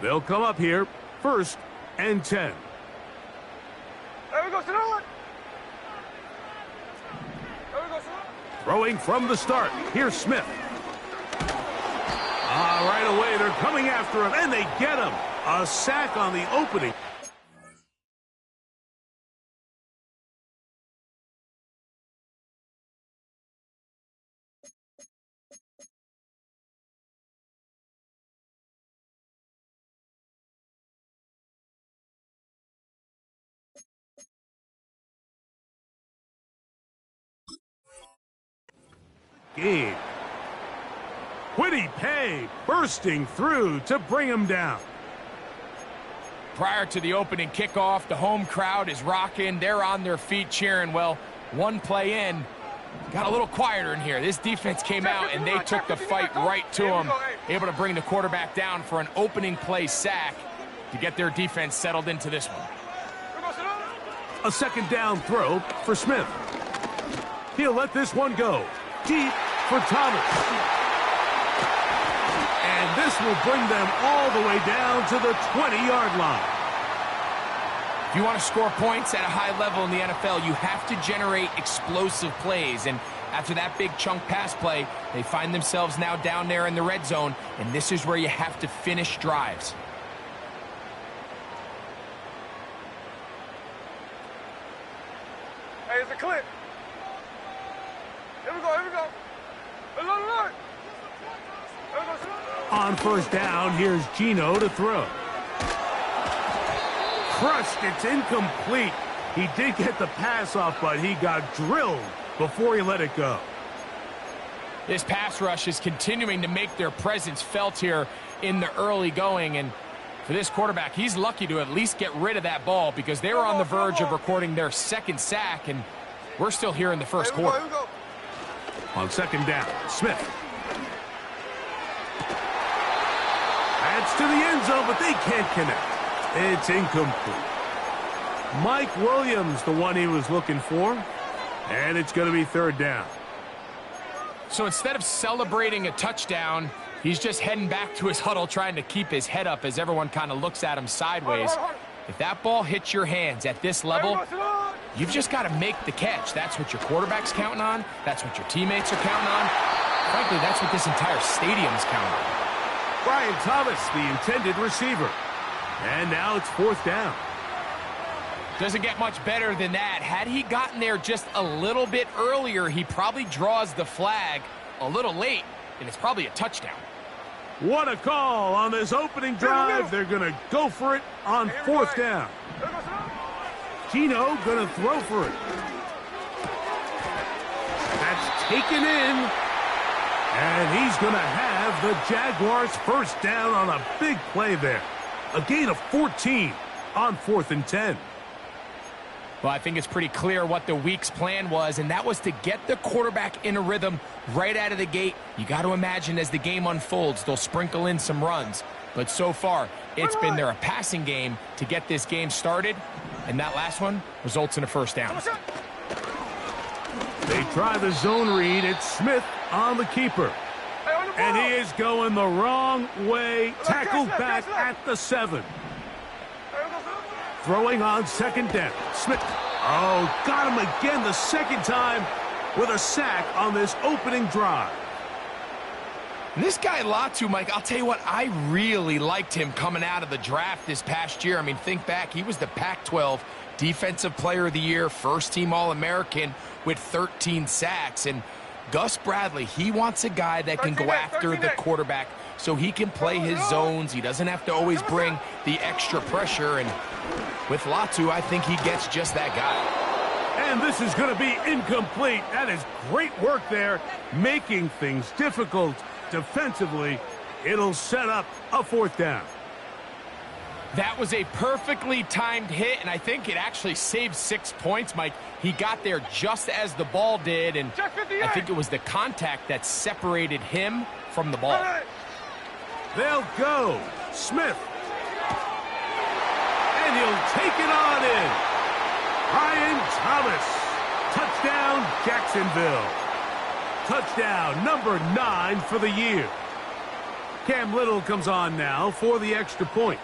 They'll come up here, 1st and 10. There we go, sit on. Throwing from the start. Here's Smith. Right away, they're coming after him, and they get him. A sack on the opening. Game. Quiddy Pay bursting through to bring him down. Prior to the opening kickoff, the home crowd is rocking. They're on their feet cheering. Well, one play in, got a little quieter in here. This defense came out, and they took the fight right to him, able to bring the quarterback down for an opening play sack to get their defense settled into this one. A 2nd down throw for Smith. He'll let this one go. Deep for Thomas. And this will bring them all the way down to the 20-yard line. If you want to score points at a high level in the NFL, you have to generate explosive plays. And after that big chunk pass play, they find themselves now down there in the red zone, and this is where you have to finish drives. Hey, it's a clip. Here we go, here we go. Look. On 1st down, here's Gino to throw. Crushed, it's incomplete. He did get the pass off, but he got drilled before he let it go. This pass rush is continuing to make their presence felt here in the early going, and for this quarterback, he's lucky to at least get rid of that ball because they were on the verge of recording their 2nd sack, and we're still here in the 1st quarter. On 2nd down, Smith. That's to the end zone, but they can't connect. It's incomplete. Mike Williams, the one he was looking for, and it's going to be 3rd down. So instead of celebrating a touchdown, he's just heading back to his huddle trying to keep his head up as everyone kind of looks at him sideways. If that ball hits your hands at this level, you've just got to make the catch. That's what your quarterback's counting on. That's what your teammates are counting on. Frankly, that's what this entire stadium's counting on. Brian Thomas, the intended receiver. And now it's 4th down. Doesn't get much better than that. Had he gotten there just a little bit earlier, he probably draws the flag a little late, and it's probably a touchdown. What a call on this opening drive. They're going to go for it on 4th down. Gino going to throw for it. That's taken in. And he's going to have the Jaguars 1st down on a big play there. A gain of 14 on 4th and 10. Well, I think it's pretty clear what the week's plan was, and that was to get the quarterback in a rhythm right out of the gate. You got to imagine as the game unfolds, they'll sprinkle in some runs. But so far, it's been their passing game to get this game started, and that last one results in a 1st down. They try the zone read. It's Smith on the keeper. And he is going the wrong way. Tackled back at the 7. Throwing on 2nd down. Smith. Oh, got him again the 2nd time with a sack on this opening drive. And this guy Latu, Mike, I'll tell you what, I really liked him coming out of the draft this past year. I mean, think back, he was the Pac-12 Defensive Player of the Year, 1st-team All-American with 13 sacks. And Gus Bradley, he wants a guy that can go after the quarterback so he can play his zones. He doesn't have to always bring the extra pressure. And with Latu, I think he gets just that guy. And this is going to be incomplete. That is great work there, making things difficult defensively. It'll set up a 4th down. That was a perfectly timed hit, and I think it actually saved 6 points, Mike. He got there just as the ball did, and I think it was the contact that separated him from the ball. They'll go. Smith. And he'll take it on in. Brian Thomas. Touchdown, Jacksonville. Touchdown number 9 for the year. Cam Little comes on now for the extra point.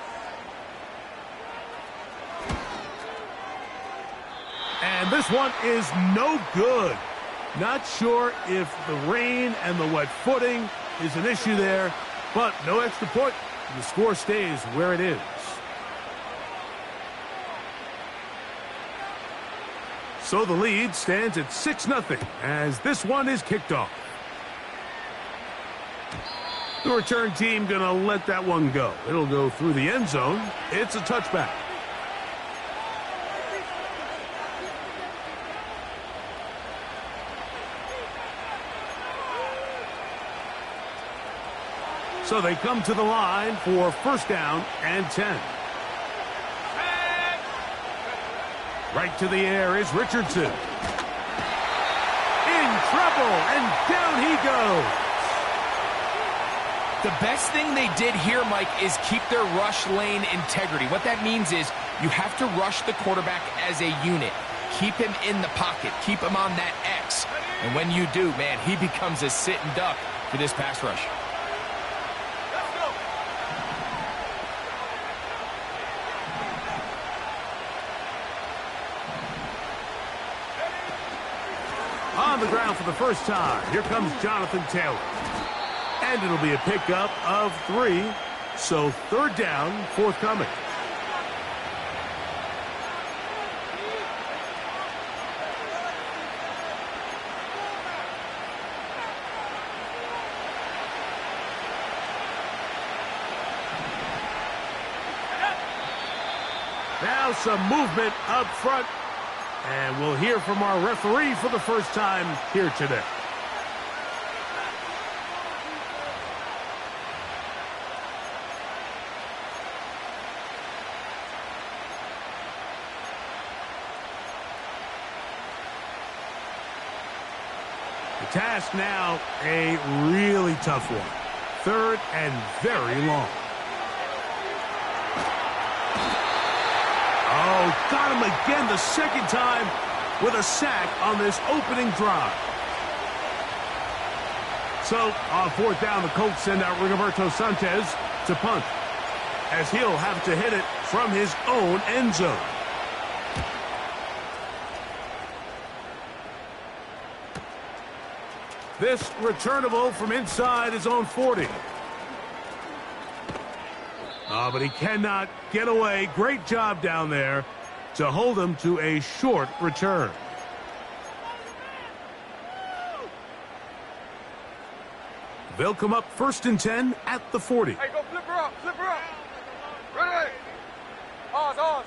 And this one is no good. Not sure if the rain and the wet footing is an issue there, but no extra point. The score stays where it is. So the lead stands at 6-0 as this one is kicked off. The return team going to let that one go. It'll go through the end zone. It's a touchback. So they come to the line for first down and 10. Right to the air is Richardson. In trouble, and down he goes. The best thing they did here, Mike, is keep their rush lane integrity. What that means is you have to rush the quarterback as a unit. Keep him in the pocket. Keep him on that X. And when you do, man, he becomes a sitting duck for this pass rush. On the ground for the first time, here comes Jonathan Taylor. And it'll be a pickup of 3, so third down forthcoming. Now some movement up front. And we'll hear from our referee for the first time here today. The task now, a really tough one. Third and very long. Oh, got him again the second time with a sack on this opening drive. So, on fourth down, the Colts send out Rigoberto Sanchez to punt, as he'll have to hit it from his own end zone. This returnable from inside his own 40. But he cannot get away. Great job down there to hold him to a short return. They'll come up first and 10 at the 40. Hey, go flip her up, flip her up. Ready? Ours.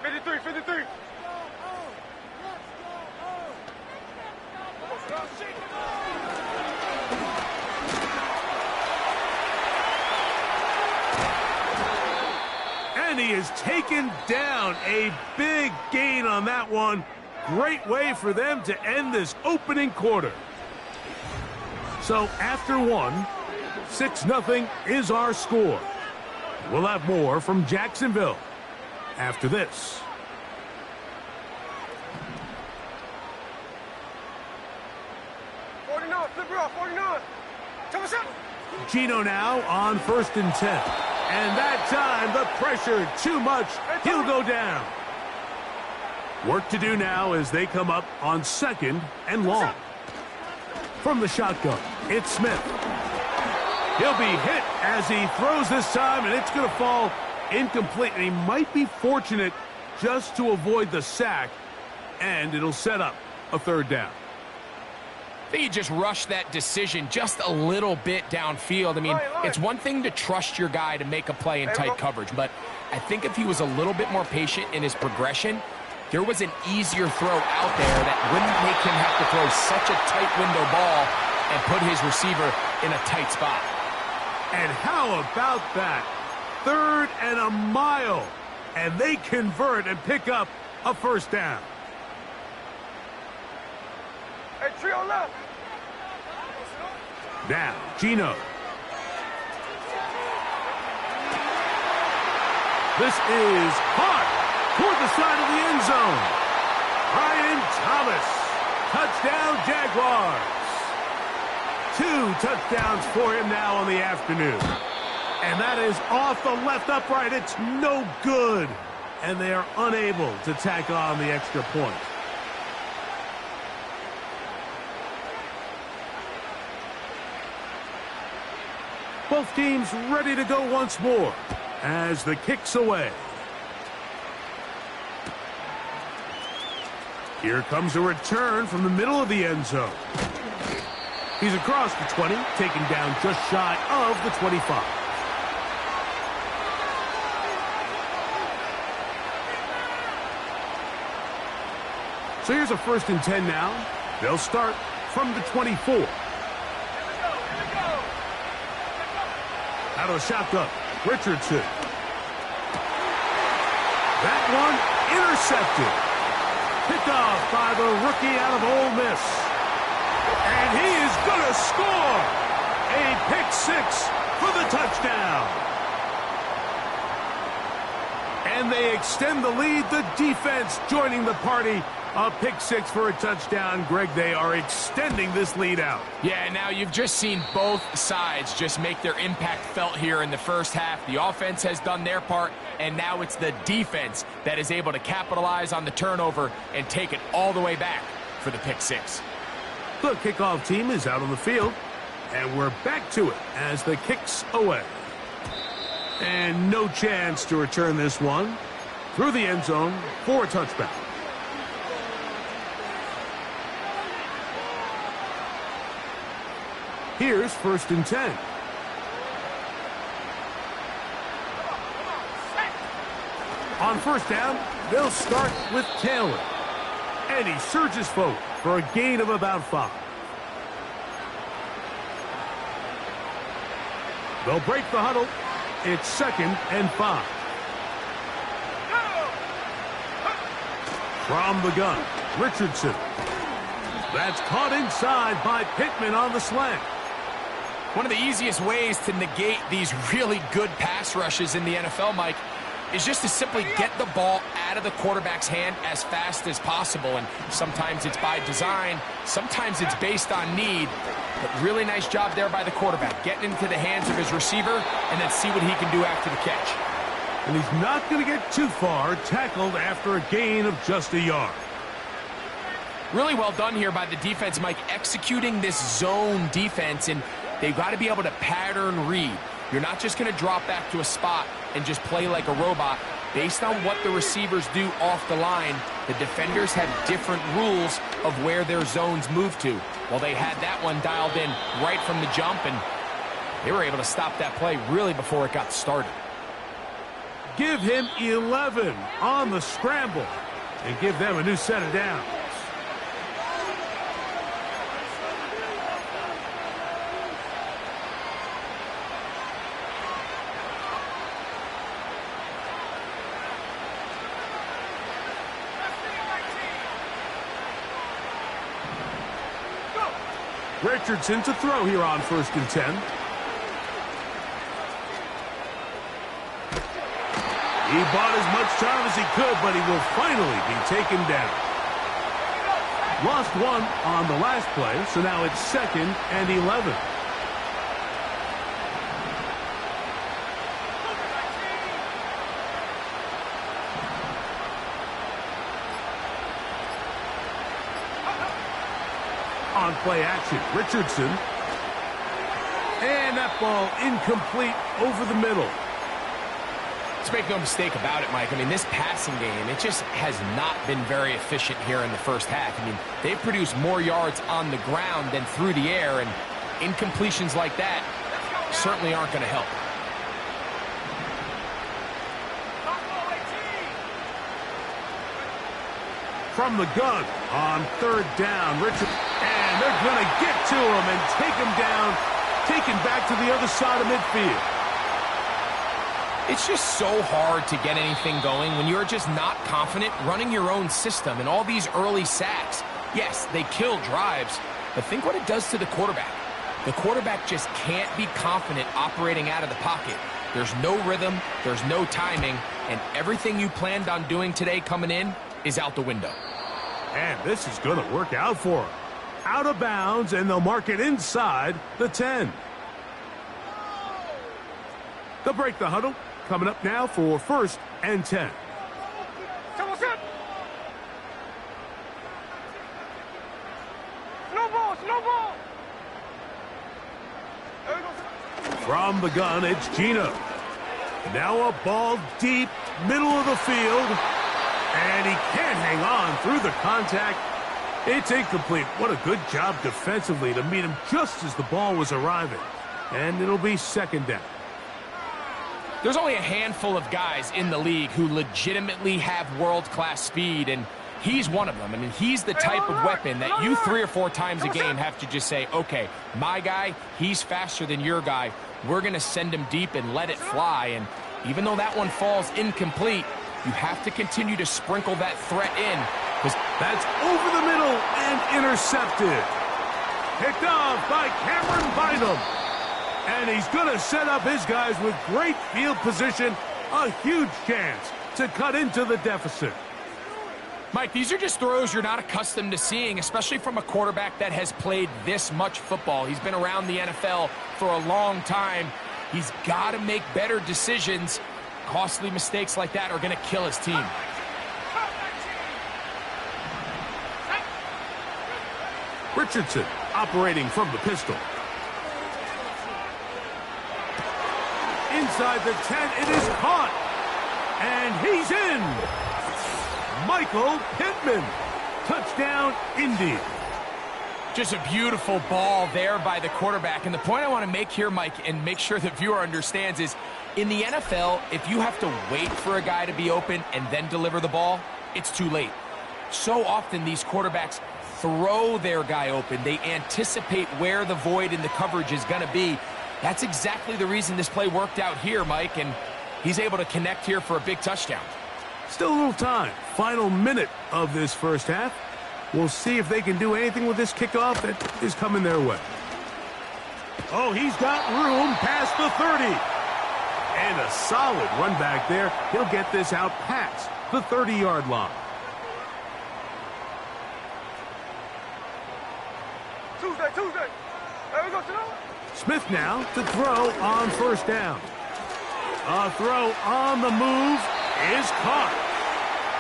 53, 53. And he is taken down. A big gain on that one. Great way for them to end this opening quarter. So after one, 6-0 is our score. We'll have more from Jacksonville after this. Flip her off, 49. Tell us out. Gino now on first and 10. And that time, the pressure too much. He'll go down. Work to do now as they come up on second and long. From the shotgun, it's Smith. He'll be hit as he throws this time, and it's going to fall incomplete. And he might be fortunate just to avoid the sack, and it'll set up a third down. I think he just rushed that decision just a little bit downfield. I mean, it's one thing to trust your guy to make a play in tight coverage, but I think if he was a little bit more patient in his progression, there was an easier throw out there that wouldn't make him have to throw such a tight window ball and put his receiver in a tight spot. And how about that? Third and a mile, and they convert and pick up a first down. Hey, trio left. Now, Gino. This is hot toward the side of the end zone. Brian Thomas. Touchdown, Jaguars. touchdowns for him now on the afternoon. And that is off the left upright. It's no good. And they are unable to tack on the extra point. Both teams ready to go once more as the kick's away. Here comes a return from the middle of the end zone. He's across the 20, taken down just shy of the 25. So here's a 1st and 10 now. They'll start from the 24. Out of the shotgun, Richardson. That one intercepted. Pickoff by the rookie out of Ole Miss. And he is going to score. A pick 6 for the touchdown. And they extend the lead. The defense joining the party. A pick 6 for a touchdown. Greg, they are extending this lead out. Yeah, now you've just seen both sides just make their impact felt here in the first half. The offense has done their part, and now it's the defense that is able to capitalize on the turnover and take it all the way back for the pick 6. The kickoff team is out on the field, and we're back to it as the kick's away. And no chance to return this one through the end zone for a touchback. Here's 1st and 10. On 1st down, they'll start with Taylor. And he surges forward for a gain of about 5. They'll break the huddle. It's 2nd and 5. From the gun, Richardson. That's caught inside by Pittman on the slant. One of the easiest ways to negate these really good pass rushes in the NFL, Mike, is just to simply get the ball out of the quarterback's hand as fast as possible. And sometimes it's by design, sometimes it's based on need. But really nice job there by the quarterback, getting into the hands of his receiver and then see what he can do after the catch. And he's not going to get too far, tackled after a gain of just a yard. Really well done here by the defense, Mike, executing this zone defense, and they've got to be able to pattern read. You're not just going to drop back to a spot and just play like a robot. Based on what the receivers do off the line, the defenders have different rules of where their zones move to. Well, they had that one dialed in right from the jump, and they were able to stop that play really before it got started. Give him 11 on the scramble and give them a new set of downs. Richardson to throw here on 1st and 10. He bought as much time as he could, but he will finally be taken down. Lost one on the last play, so now it's 2nd and 11. On play action, Richardson. And that ball incomplete over the middle. Let's make no mistake about it, Mike. I mean, this passing game, it just has not been very efficient here in the first half. I mean, they've produced more yards on the ground than through the air, and incompletions like that certainly aren't going to help. From the gun on 3rd down, Richard, and they're going to get to him and take him down, taken back to the other side of midfield. It's just so hard to get anything going when you're just not confident running your own system, and all these early sacks. Yes, they kill drives, but think what it does to the quarterback. The quarterback just can't be confident operating out of the pocket. There's no rhythm, there's no timing, and everything you planned on doing today coming in is out the window. And this is going to work out for him. out of bounds, and they'll mark it inside the 10. They'll break the huddle. Coming up now for 1st and 10. Snowball. From the gun, it's Gino. Now a ball deep, middle of the field. And he can't hang on through the contact. It's incomplete. What a good job defensively to meet him just as the ball was arriving. And it'll be 2nd down. There's only a handful of guys in the league who legitimately have world-class speed, and he's one of them. I mean, he's the type of weapon that you 3 or 4 times a game have to just say, okay, my guy, he's faster than your guy. We're going to send him deep and let it fly. And even though that one falls incomplete, you have to continue to sprinkle that threat in. That's over the middle and intercepted. Picked off by Cameron Bynum. And he's going to set up his guys with great field position. A huge chance to cut into the deficit. Mike, these are just throws you're not accustomed to seeing, especially from a quarterback that has played this much football. He's been around the NFL for a long time. He's got to make better decisions. Costly mistakes like that are going to kill his team. Richardson operating from the pistol. Inside the 10, it is caught. And he's in. Michael Pittman. Touchdown, Indy. Just a beautiful ball there by the quarterback. And the point I want to make here, Mike, and make sure the viewer understands is, in the NFL, if you have to wait for a guy to be open and then deliver the ball, it's too late. So often these quarterbacks throw their guy open. They anticipate where the void in the coverage is going to be. That's exactly the reason this play worked out here, Mike, and he's able to connect here for a big touchdown. Still a little time. Final minute of this first half. We'll see if they can do anything with this kickoff that is coming their way. Oh, he's got room past the 30. And a solid run back there. He'll get this out past the 30-yard line. Tuesday. There we go, Smith now to throw on 1st down. A throw on the move is caught.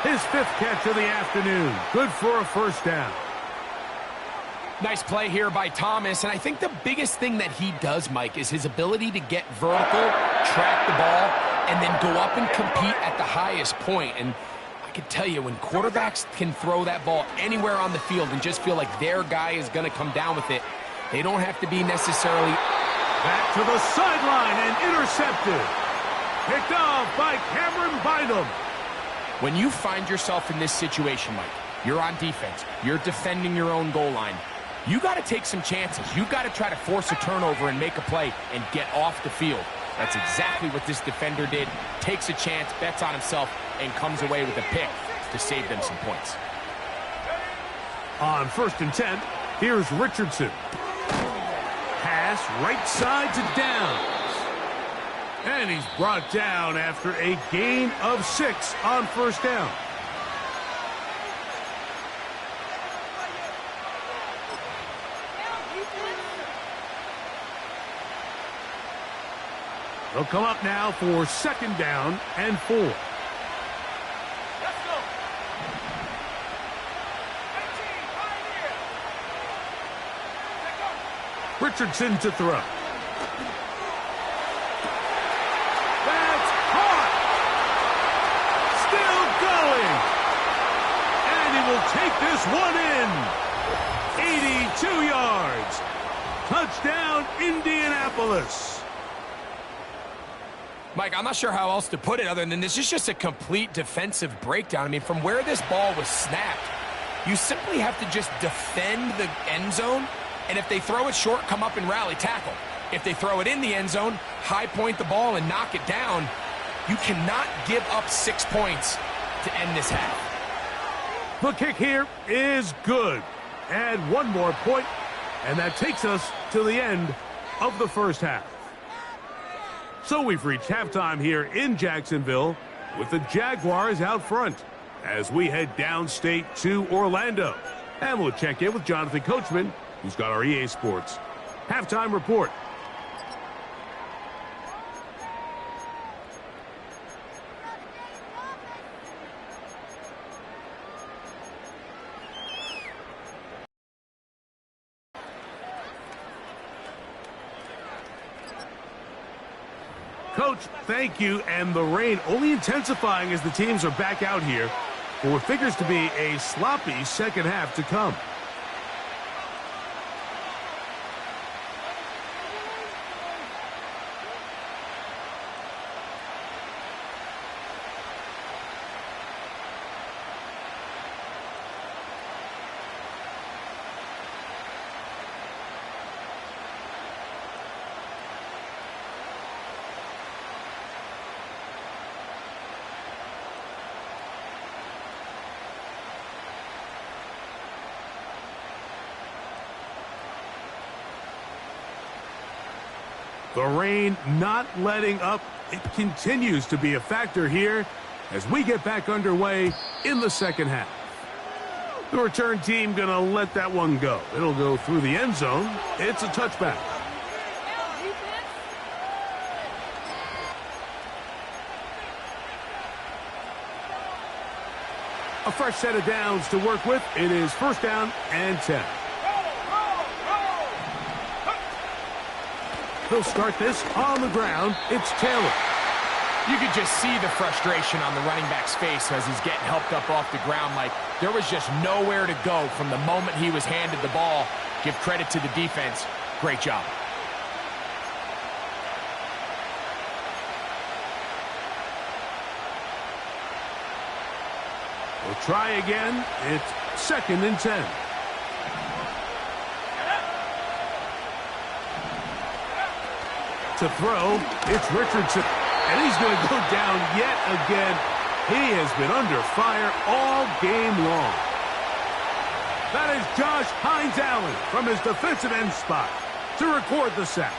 His 5th catch of the afternoon. Good for a 1st down. Nice play here by Thomas, and I think the biggest thing that he does, Mike, is his ability to get vertical, track the ball, and then go up and compete at the highest point. And I can tell you, when quarterbacks can throw that ball anywhere on the field and just feel like their guy is going to come down with it, they don't have to be necessarily... Back to the sideline and intercepted. Picked off by Cameron Bynum. When you find yourself in this situation, Mike, you're on defense, you're defending your own goal line, you got to take some chances. You got to try to force a turnover and make a play and get off the field. That's exactly what this defender did. Takes a chance, bets on himself, and comes away with a pick to save them some points. On 1st and 10, here's Richardson. Pass right side to Downs. And he's brought down after a gain of 6 on 1st down. They'll come up now for 2nd down and 4. Let's go. Richardson to throw. That's caught. Still going. And he will take this one in. 82 yards. Touchdown, Indianapolis. Mike, I'm not sure how else to put it other than this is just a complete defensive breakdown. I mean, from where this ball was snapped, you simply have to just defend the end zone, and if they throw it short, come up and rally tackle. If they throw it in the end zone, high point the ball and knock it down. You cannot give up 6 points to end this half. The kick here is good. Add one more point, and that takes us to the end of the first half. So we've reached halftime here in Jacksonville with the Jaguars out front as we head downstate to Orlando. And we'll check in with Jonathan Coachman, who's got our EA Sports halftime report. Coach, thank you. And the rain only intensifying as the teams are back out here for what figures to be a sloppy second half to come. The rain not letting up. It continues to be a factor here as we get back underway in the second half. The return team going to let that one go. It'll go through the end zone. It's a touchback. A fresh set of downs to work with. It is first down and 10. He'll start this on the ground. It's Taylor. You could just see the frustration on the running back's face as he's getting helped up off the ground. Like, there was just nowhere to go from the moment he was handed the ball. Give credit to the defense. Great job. We'll try again. It's second and 10. To throw, it's Richardson, and he's going to go down yet again. He has been under fire all game long. That is Josh Hines-Allen from his defensive end spot to record the sack.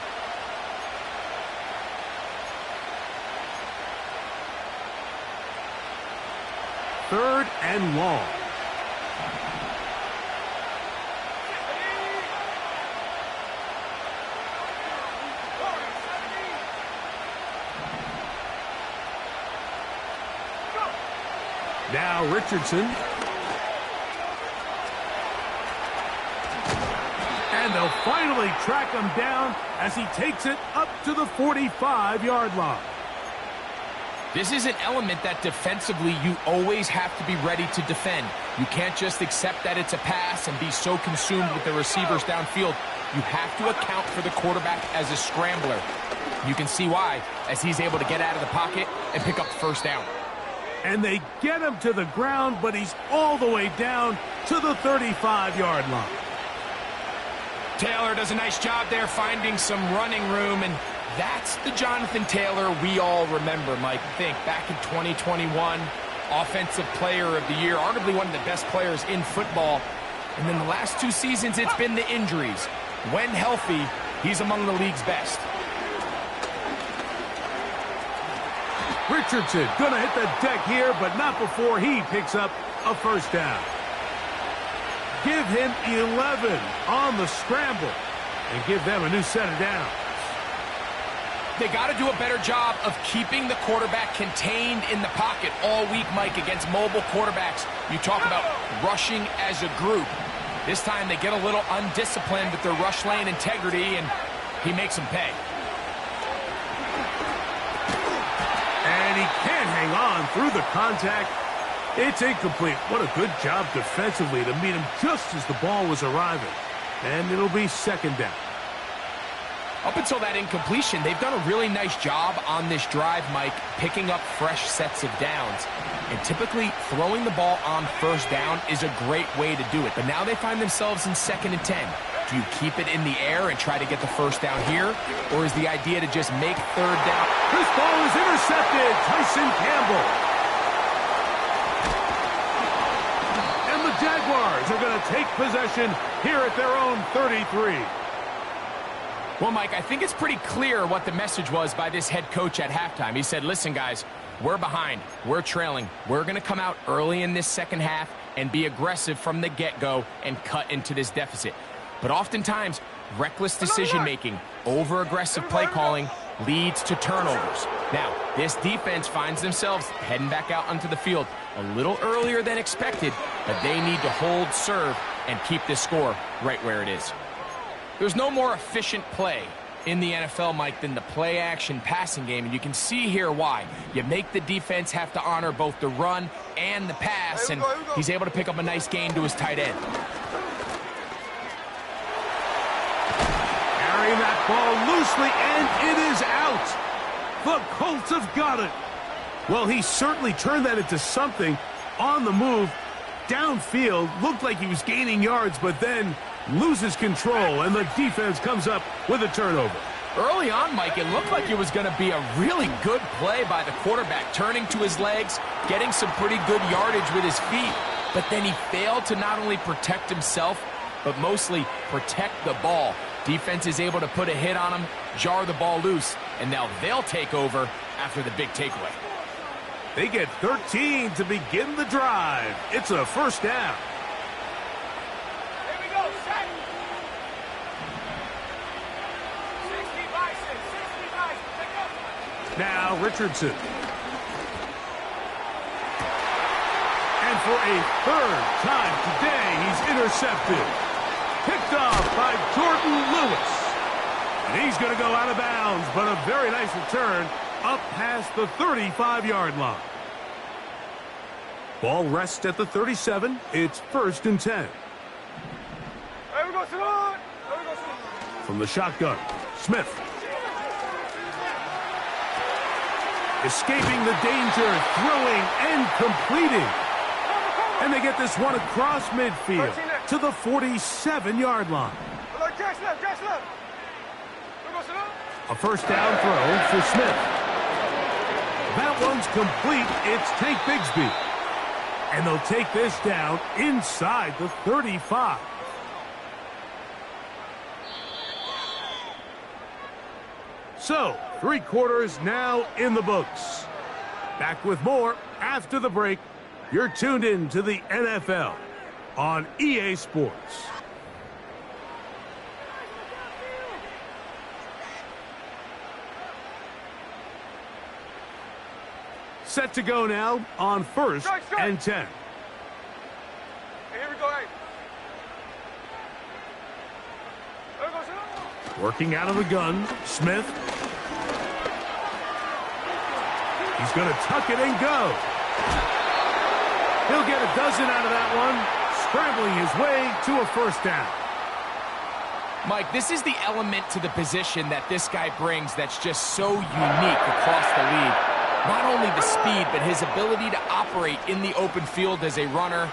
Third and long. Now Richardson. And they'll finally track him down as he takes it up to the 45-yard line. This is an element that defensively you always have to be ready to defend. You can't just accept that it's a pass and be so consumed with the receivers downfield. You have to account for the quarterback as a scrambler. You can see why, as he's able to get out of the pocket and pick up the first down. And they get him to the ground, but he's all the way down to the 35-yard line. Taylor does a nice job there finding some running room, and that's the Jonathan Taylor we all remember, Mike. Think back in 2021, Offensive Player of the Year, arguably one of the best players in football. And then the last two seasons, it's been the injuries. When healthy, he's among the league's best. Richardson gonna hit the deck here, but not before he picks up a first down. Give him 11 on the scramble and give them a new set of downs. They got to do a better job of keeping the quarterback contained in the pocket all week, Mike, against mobile quarterbacks. You talk about rushing as a group. This time they get a little undisciplined with their rush lane integrity, and he makes them pay. And he can't hang on through the contact. It's incomplete. What a good job defensively to meet him just as the ball was arriving. And it'll be second down. Up until that incompletion, they've done a really nice job on this drive, Mike, picking up fresh sets of downs. And typically, throwing the ball on first down is a great way to do it. But now they find themselves in 2nd and 10. Do you keep it in the air and try to get the first down here? Or is the idea to just make third down? This ball is intercepted. Tyson Campbell. And the Jaguars are going to take possession here at their own 33. Well, Mike, I think it's pretty clear what the message was by this head coach at halftime. He said, listen, guys, we're behind. We're trailing. We're going to come out early in this second half and be aggressive from the get-go and cut into this deficit. But oftentimes, reckless decision-making, over-aggressive play calling leads to turnovers. Now, this defense finds themselves heading back out onto the field a little earlier than expected, but they need to hold serve and keep this score right where it is. There's no more efficient play in the NFL, Mike, than the play-action passing game, and you can see here why. You make the defense have to honor both the run and the pass, and he's able to pick up a nice gain to his tight end. Carrying that ball loosely, and it is out. The Colts have got it. Well, he certainly turned that into something on the move. Downfield, looked like he was gaining yards, but then loses control, and the defense comes up with a turnover. Early on, Mike, it looked like it was going to be a really good play by the quarterback, turning to his legs, getting some pretty good yardage with his feet. But then he failed to not only protect himself, but mostly protect the ball. Defense is able to put a hit on him, jar the ball loose, and now they'll take over after the big takeaway. They get 13 to begin the drive. It's a first down. Here we go, set. 60 Bison, 60 Bison, pick up. Now Richardson. And for a third time today, he's intercepted. Picked off by Jordan Lewis. And he's going to go out of bounds, but a very nice return up past the 35-yard line. Ball rests at the 37. It's 1st and 10. There we go, Salon. There we go, Salon. From the shotgun, Smith. Escaping the danger, throwing and completing. And they get this one across midfield to the 47-yard line. Jack's left, Jack's left. There we go, Salon. A first down throw for Smith. That one's complete. It's Tank Bigsby. And they'll take this down inside the 35. So, 3 quarters now in the books. Back with more after the break. You're tuned in to the NFL on EA Sports. Set to go now on 1st and 10. Hey, here we go, hey. There we go, Salon. Working out of the gun, Smith. He's going to tuck it and go. He'll get a dozen out of that one, scrambling his way to a first down. Mike, this is the element to the position that this guy brings that's just so unique across the league. Not only the speed, but his ability to operate in the open field as a runner.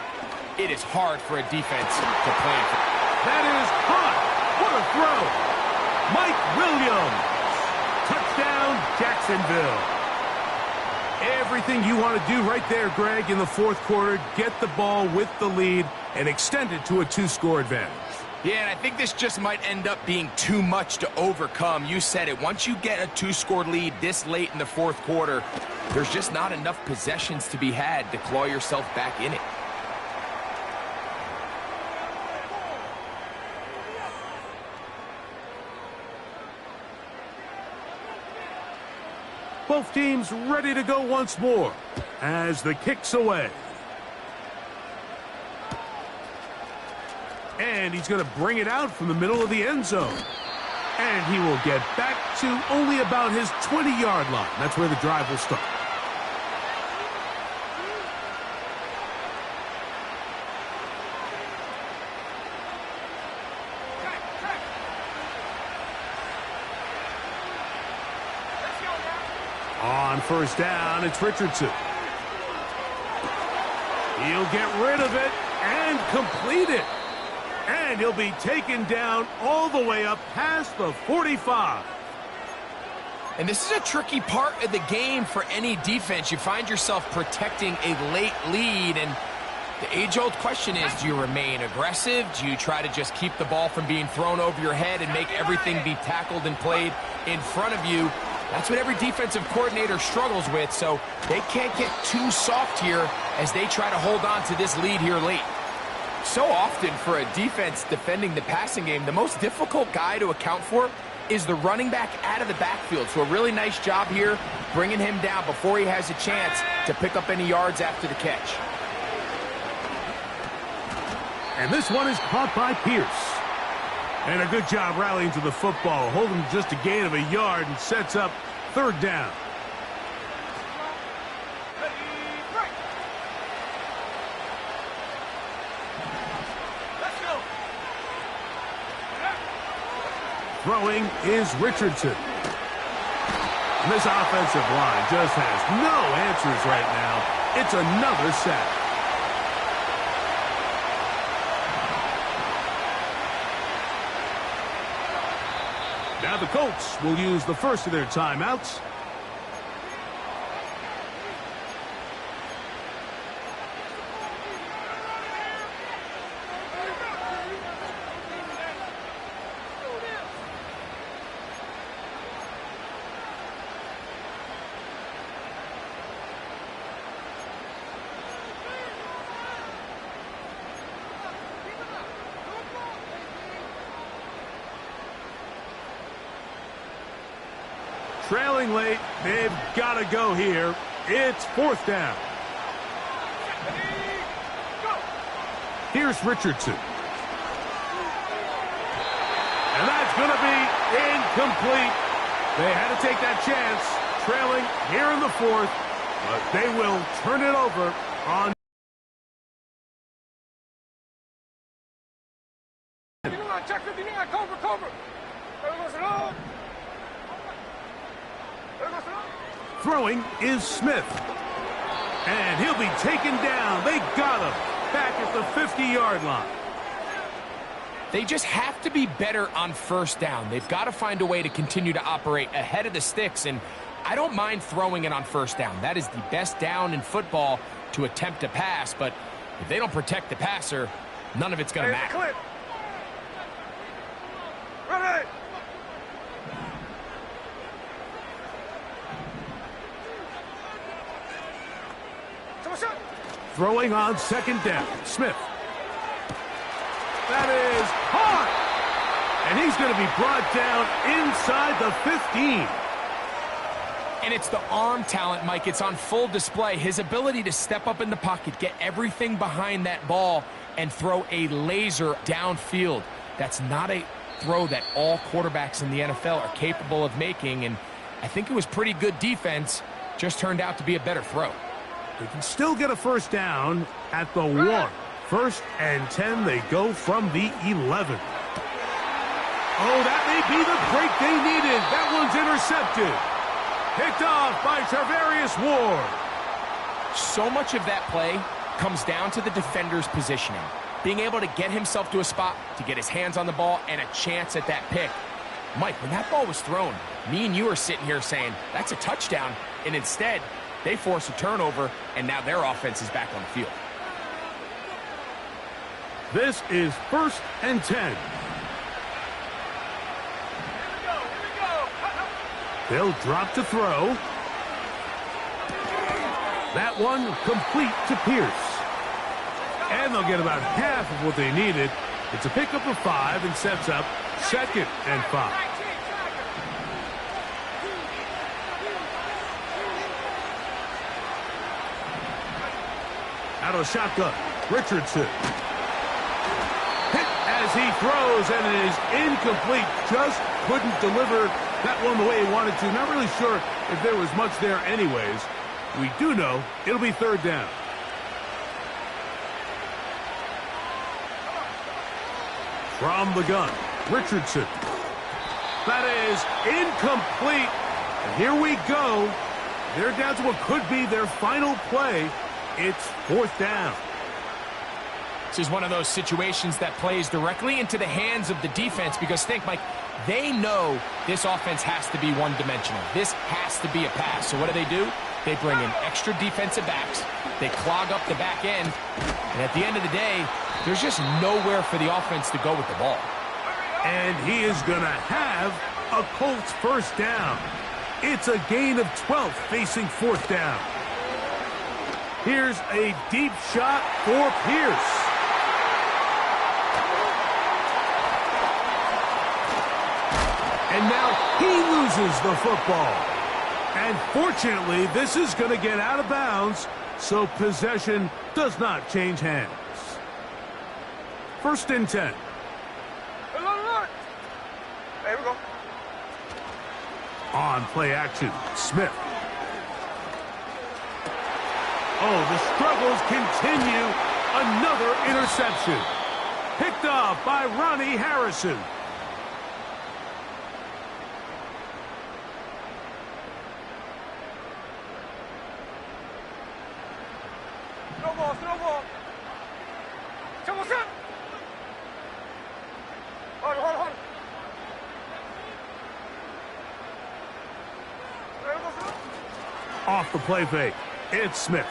It is hard for a defense to plan for. That is caught. What a throw. Mike Williams. Touchdown, Jacksonville. Everything you want to do right there, Greg, in the 4th quarter. Get the ball with the lead and extend it to a 2-score advantage. Yeah, and I think this just might end up being too much to overcome. You said it. Once you get a 2-score lead this late in the 4th quarter, there's just not enough possessions to be had to claw yourself back in it. Both teams ready to go once more as the kick's away. And he's going to bring it out from the middle of the end zone. And he will get back to only about his 20-yard line. That's where the drive will start. On first down, it's Richardson. He'll get rid of it and complete it. And he'll be taken down all the way up past the 45. And this is a tricky part of the game for any defense. You find yourself protecting a late lead, and the age-old question is, do you remain aggressive? Do you try to just keep the ball from being thrown over your head and make everything be tackled and played in front of you? That's what every defensive coordinator struggles with, so they can't get too soft here as they try to hold on to this lead here late. So often for a defense defending the passing game, the most difficult guy to account for is the running back out of the backfield. So a really nice job here bringing him down before he has a chance to pick up any yards after the catch. And this one is caught by Pierce. And a good job rallying to the football, holding just a gain of a yard and sets up third down. Throwing is Richardson. And this offensive line just has no answers right now. It's another sack. Now the Colts will use the first of their timeouts. Trailing late, they've got to go here. It's fourth down. Here's Richardson. And that's going to be incomplete. They had to take that chance, trailing here in the fourth, but they will turn it over on. Check 59, cover. Throwing is Smith. And he'll be taken down. They got him back at the 50-yard line. They just have to be better on first down. They've got to find a way to continue to operate ahead of the sticks, and I don't mind throwing it on first down. That is the best down in football to attempt a pass, but if they don't protect the passer, none of it's going to matter. Ready. Throwing on second down, Smith. That is hard. And he's going to be brought down inside the 15. And it's the arm talent, Mike. It's on full display. His ability to step up in the pocket, get everything behind that ball, and throw a laser downfield. That's not a throw that all quarterbacks in the NFL are capable of making, and I think it was pretty good defense. Just turned out to be a better throw. They can still get a first down at the 1. 1st and 10, they go from the 11. Oh, that may be the break they needed. That one's intercepted. Picked off by Tarvarius Ward. So much of that play comes down to the defender's positioning. Being able to get himself to a spot, to get his hands on the ball, and a chance at that pick. Mike, when that ball was thrown, me and you are sitting here saying, that's a touchdown, and instead, they force a turnover, and now their offense is back on the field. This is 1st and 10. They'll drop to throw. That one complete to Pierce. And they'll get about half of what they needed. It's a pickup of 5 and sets up 2nd and 5. Out of shotgun, Richardson. Hit as he throws, and it is incomplete. Just couldn't deliver that one the way he wanted to. Not really sure if there was much there anyways. We do know it'll be 3rd down. From the gun, Richardson. That is incomplete. And here we go. They're down to what could be their final play. It's 4th down. This is one of those situations that plays directly into the hands of the defense because think, Mike, they know this offense has to be one-dimensional. This has to be a pass. So what do? They bring in extra defensive backs. They clog up the back end. And at the end of the day, there's just nowhere for the offense to go with the ball. And he is going to have a Colts first down. It's a gain of 12 facing fourth down. Here's a deep shot for Pierce. And now he loses the football. And fortunately, this is going to get out of bounds, so possession does not change hands. 1st and 10. There we go. On play action, Smith. Oh, the struggles continue. Another interception. Picked off by Ronnie Harrison. Snowball, snowball. Come on, son. Hold on, hold on. Off the play fake, it's Smith.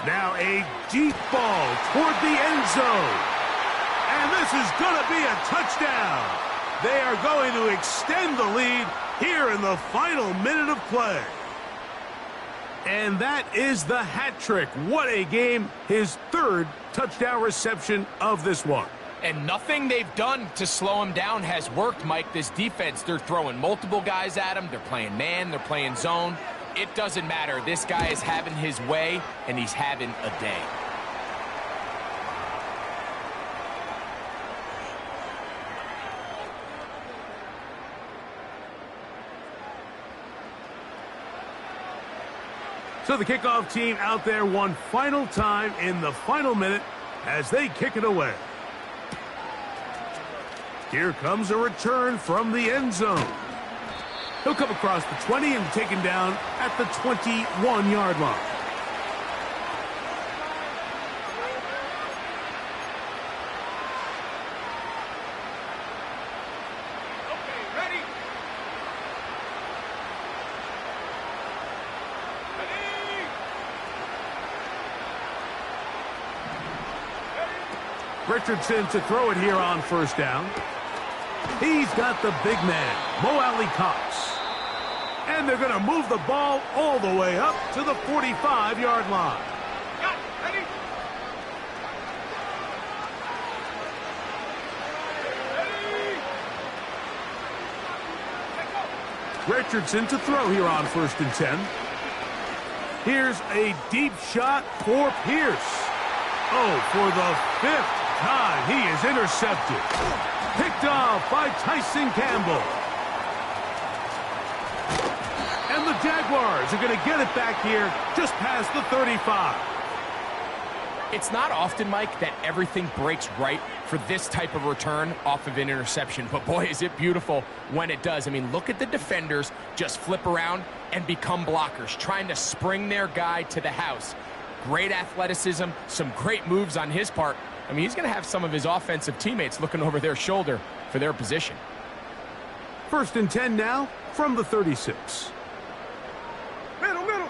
Now a deep ball toward the end zone. And this is going to be a touchdown. They are going to extend the lead here in the final minute of play. And that is the hat trick. What a game. His 3rd touchdown reception of this one. And nothing they've done to slow him down has worked, Mike. This defense, they're throwing multiple guys at him. They're playing man. They're playing zone. It doesn't matter. This guy is having his way, and he's having a day. So the kickoff team out there one final time in the final minute as they kick it away. Here comes a return from the end zone. He'll come across the 20 and taken down at the 21-yard line. Ready? Richardson to throw it here on 1st down. He's got the big man, Mo Alley Cox. And they're going to move the ball all the way up to the 45-yard line. Ready? Richardson to throw here on 1st and 10. Here's a deep shot for Pierce. Oh, for the 5th time, he is intercepted. Picked off by Tyson Campbell. And the Jaguars are going to get it back here just past the 35. It's not often, Mike, that everything breaks right for this type of return off of an interception. But, boy, is it beautiful when it does. I mean, look at the defenders just flip around and become blockers, trying to spring their guy to the house. Great athleticism, some great moves on his part. I mean, he's going to have some of his offensive teammates looking over their shoulder for their position. 1st and 10 now from the 36. Middle, middle.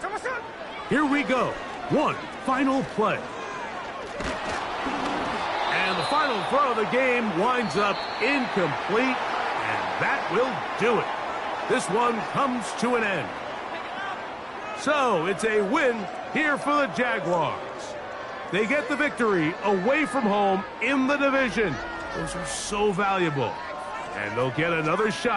Come on, son. Here we go. One final play. And the final throw of the game winds up incomplete, and that will do it. This one comes to an end. So it's a win here for the Jaguars. They get the victory away from home in the division. Those are so valuable. And they'll get another shot.